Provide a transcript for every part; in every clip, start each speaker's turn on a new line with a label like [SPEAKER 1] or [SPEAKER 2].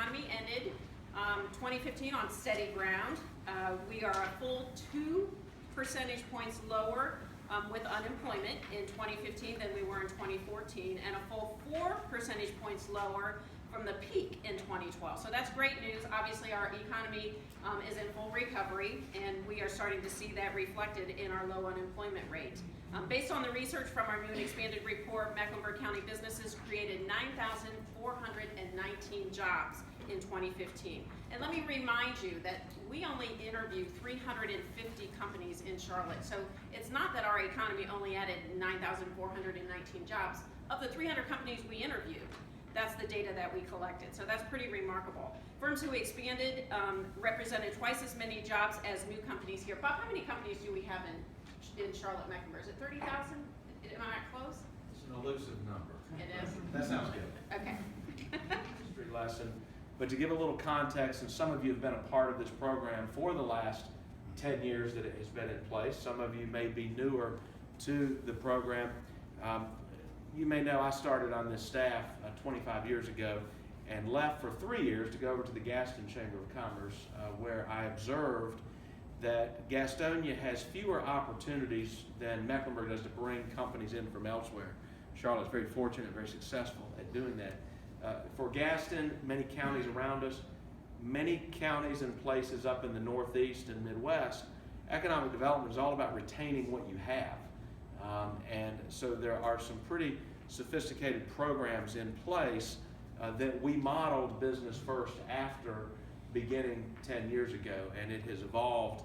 [SPEAKER 1] economy ended 2015 on steady ground. We are a full 2 percentage points lower with unemployment in 2015 than we were in 2014, and a full 4 percentage points lower from the peak in 2012. So that's great news. Obviously, our economy is in full recovery, and we are starting to see that reflected in our low unemployment rate. Based on the research from our new and expanded report, Mecklenburg County businesses created 9,419 jobs in 2015. And let me remind you that we only interviewed 350 companies in Charlotte. So it's not that our economy only added 9,419 jobs. Of the 300 companies we interviewed, that's the data that we collected. So that's pretty remarkable. Firms who expanded represented twice as many jobs as new companies here. Bob, how many companies do we have in Charlotte, Mecklenburg? Is it 30,000? Am I close?
[SPEAKER 2] It's an elusive number.
[SPEAKER 1] It is?
[SPEAKER 2] That sounds good.
[SPEAKER 1] Okay.
[SPEAKER 3] History lesson. But to give a little context, and some of you have been a part of this program for the last 10 years that it has been in place. Some of you may be newer to the program. You may know I started on this staff 25 years ago and left for 3 years to go over to the Gaston Chamber of Commerce, where I observed that Gastonia has fewer opportunities than Mecklenburg does to bring companies in from elsewhere. Charlotte's very fortunate, very successful at doing that. For Gaston, many counties around us, many counties and places up in the Northeast and Midwest, economic development is all about retaining what you have. And so there are some pretty sophisticated programs in place that we modeled Business First after beginning 10 years ago, and it has evolved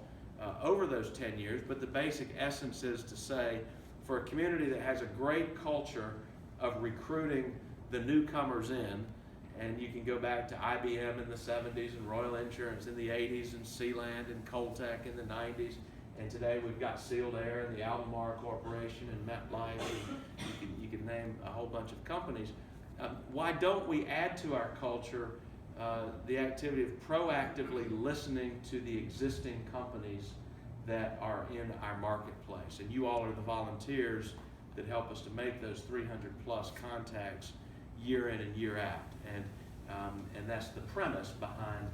[SPEAKER 3] over those 10 years, but the basic essence is to say, for a community that has a great culture of recruiting the newcomers in, and you can go back to IBM in the 70s and Royal Insurance in the 80s and Sealand and Coltec in the 90s, and today we've got Sealed Air and the Albemarle Corporation and MetLife, and you can name a whole bunch of companies. Why don't we add to our culture the activity of proactively listening to the existing companies that are in our marketplace? And you all are the volunteers that help us to make those 300 plus contacts year in and year out. And that's the premise behind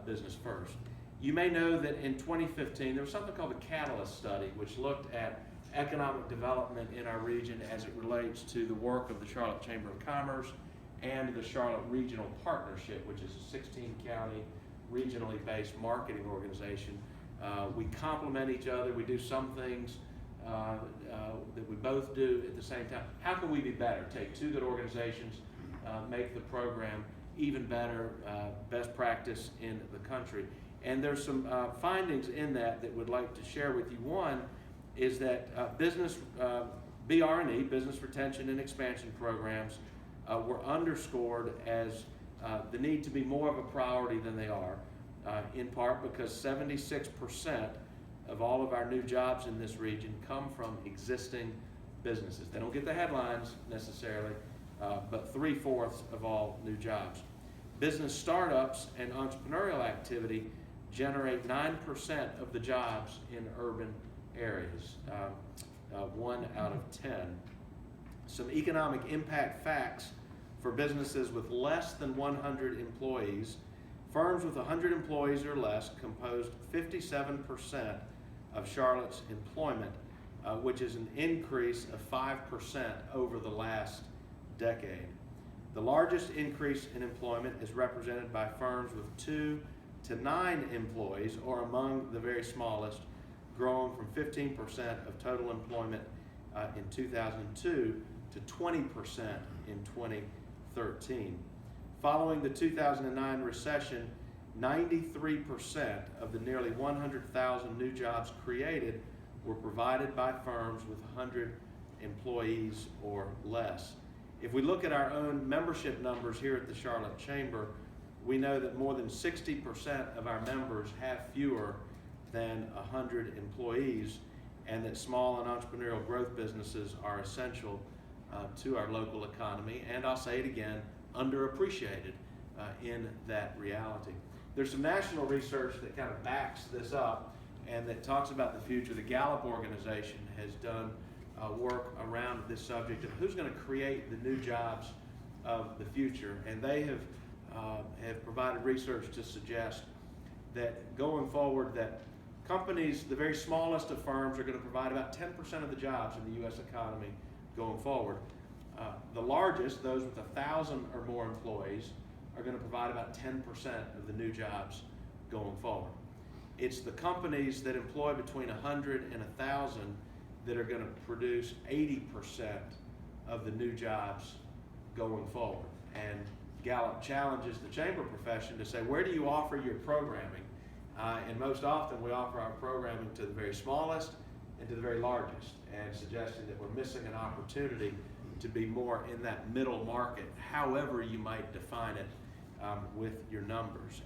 [SPEAKER 3] Business First. You may know that in 2015 there was something called the Catalyst Study, which looked at economic development in our region as it relates to the work of the Charlotte Chamber of Commerce and the Charlotte Regional Partnership, which is a 16-county regionally based marketing organization. We complement each other. We do some things that we both do at the same time. How can we be better? Take two good organizations, make the program even better, best practice in the country. And there's some findings in that we'd like to share with you. One is that BR&E, Business Retention and Expansion Programs, were underscored as the need to be more of a priority than they are, in part because 76% of all of our new jobs in this region come from existing businesses. They don't get the headlines necessarily, but 3/4 of all new jobs. Business startups and entrepreneurial activity generate 9% of the jobs in urban areas, 1 out of 10. Some economic impact facts for businesses with less than 100 employees. Firms with 100 employees or less composed 57% of Charlotte's employment, which is an increase of 5% over the last decade. The largest increase in employment is represented by firms with 2 to 9 employees, or among the very smallest, growing from 15% of total employment in 2002 to 20% in 2013. Following the 2009 recession, 93% of the nearly 100,000 new jobs created were provided by firms with 100 employees or less. If we look at our own membership numbers here at the Charlotte Chamber, we know that more than 60% of our members have fewer than 100 employees, and that small and entrepreneurial growth businesses are essential to our local economy, and I'll say it again, underappreciated in that reality. There's some national research that kind of backs this up and that talks about the future. The Gallup organization has done work around this subject of who's going to create the new jobs of the future, and they have have provided research to suggest that going forward, that companies, the very smallest of firms, are going to provide about 10% of the jobs in the U.S. economy going forward. The largest, those with 1,000 or more employees, are going to provide about 10% of the new jobs going forward. It's the companies that employ between 100 and 1,000 that are going to produce 80% of the new jobs going forward. And Gallup challenges the chamber profession to say, where do you offer your programming? And most often we offer our programming to the very smallest and to the very largest, and suggesting that we're missing an opportunity to be more in that middle market, however you might define it with your numbers.